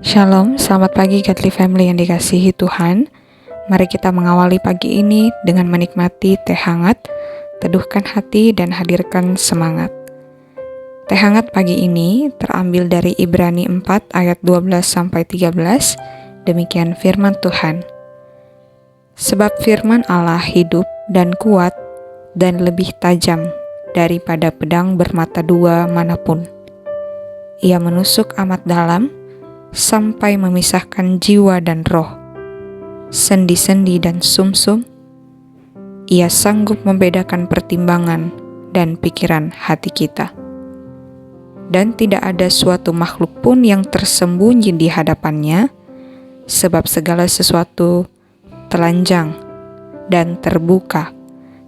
Shalom, selamat pagi Godly Family yang dikasihi Tuhan. Mari kita mengawali pagi ini dengan menikmati teh hangat, teduhkan hati dan hadirkan semangat. Teh hangat pagi ini terambil dari Ibrani 4 ayat 12-13, demikian firman Tuhan. Sebab firman Allah hidup dan kuat dan lebih tajam daripada pedang bermata dua manapun. Ia menusuk amat dalam, sampai memisahkan jiwa dan roh, sendi-sendi dan sumsum. Ia sanggup membedakan pertimbangan dan pikiran hati kita. Dan tidak ada suatu makhluk pun yang tersembunyi di hadapannya, sebab segala sesuatu telanjang dan terbuka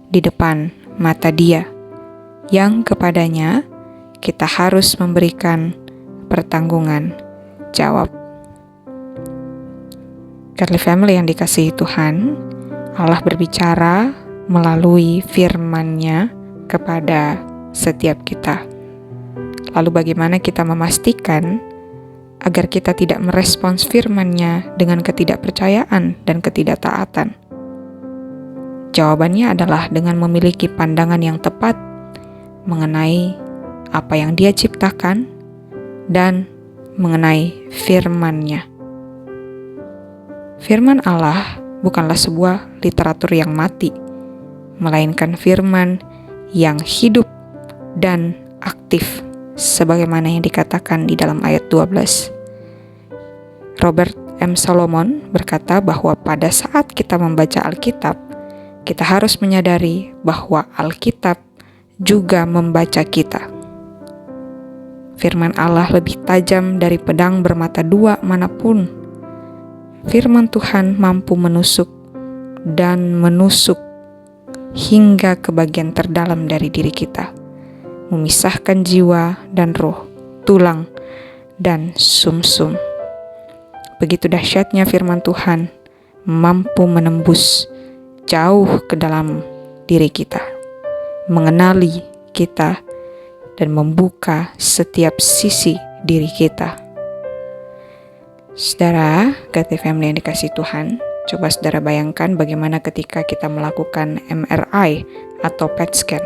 di depan mata Dia, yang kepadanya kita harus memberikan pertanggungan jawab. Godly Family yang dikasihi Tuhan, Allah berbicara melalui firman-Nya kepada setiap kita. Lalu bagaimana kita memastikan agar kita tidak merespons firman-Nya dengan ketidakpercayaan dan ketidaktaatan? Jawabannya adalah dengan memiliki pandangan yang tepat mengenai apa yang Dia ciptakan dan mengenai firman-Nya. Firman Allah bukanlah sebuah literatur yang mati, melainkan firman yang hidup dan aktif, sebagaimana yang dikatakan di dalam ayat 12. Robert M. Solomon berkata bahwa pada saat kita membaca Alkitab, kita harus menyadari bahwa Alkitab juga membaca kita. Firman Allah lebih tajam dari pedang bermata dua manapun. Firman Tuhan mampu menusuk dan menusuk hingga ke bagian terdalam dari diri kita, memisahkan jiwa dan roh, tulang dan sumsum. Begitu dahsyatnya firman Tuhan mampu menembus jauh ke dalam diri kita, mengenali kita, dan membuka setiap sisi diri kita. Saudara, Godly Family yang dikasihi Tuhan, coba saudara bayangkan bagaimana ketika kita melakukan MRI atau PET scan.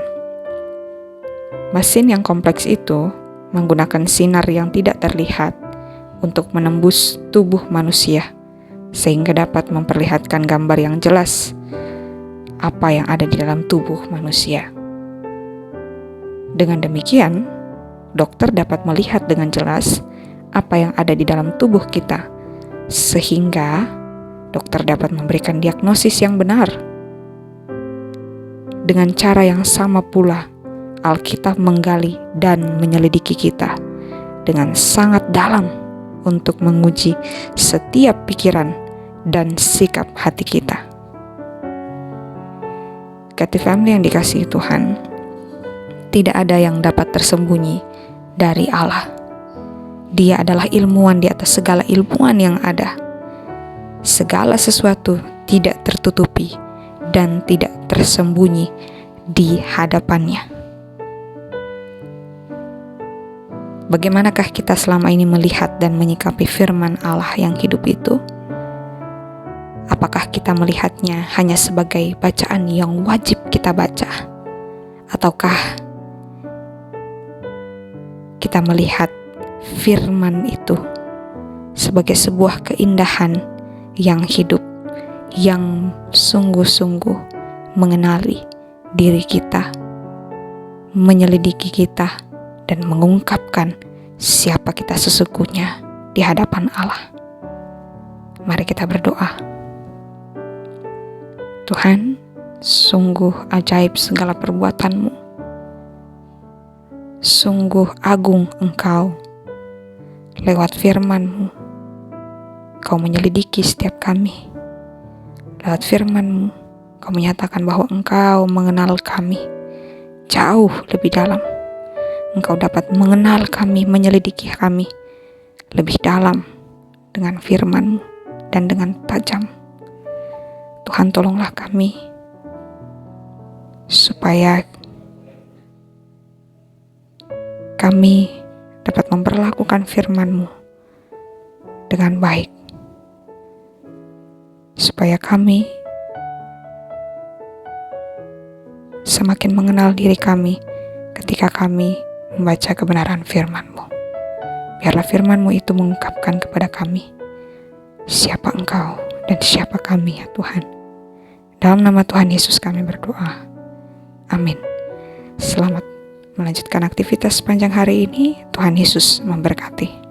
Mesin yang kompleks itu menggunakan sinar yang tidak terlihat untuk menembus tubuh manusia, sehingga dapat memperlihatkan gambar yang jelas apa yang ada di dalam tubuh manusia. Dengan demikian, dokter dapat melihat dengan jelas apa yang ada di dalam tubuh kita, sehingga dokter dapat memberikan diagnosis yang benar. Dengan cara yang sama pula, Alkitab menggali dan menyelidiki kita dengan sangat dalam untuk menguji setiap pikiran dan sikap hati kita. Godly Family yang dikasihi Tuhan, tidak ada yang dapat tersembunyi dari Allah. Dia adalah ilmuwan di atas segala ilmuwan yang ada. Segala sesuatu tidak tertutupi dan tidak tersembunyi di hadapannya. Bagaimanakah kita selama ini melihat dan menyikapi firman Allah yang hidup itu? Apakah kita melihatnya hanya sebagai bacaan yang wajib kita baca? Ataukah kita melihat firman itu sebagai sebuah keindahan yang hidup, yang sungguh-sungguh mengenali diri kita, menyelidiki kita, dan mengungkapkan siapa kita sesungguhnya di hadapan Allah. Mari kita berdoa. Tuhan, sungguh ajaib segala perbuatan-Mu. Sungguh agung Engkau. Lewat firman-Mu, Kau menyelidiki setiap kami. Lewat firman-Mu, Kau menyatakan bahwa Engkau mengenal kami jauh lebih dalam. Engkau dapat mengenal kami, menyelidiki kami lebih dalam dengan firman-Mu dan dengan tajam. Tuhan, tolonglah kami supaya kami dapat memperlakukan firman-Mu dengan baik, supaya kami semakin mengenal diri kami ketika kami membaca kebenaran firman-Mu. Biarlah firman-Mu itu mengungkapkan kepada kami siapa Engkau dan siapa kami, ya Tuhan. Dalam nama Tuhan Yesus kami berdoa. Amin. Selamat melanjutkan aktivitas sepanjang hari ini. Tuhan Yesus memberkati.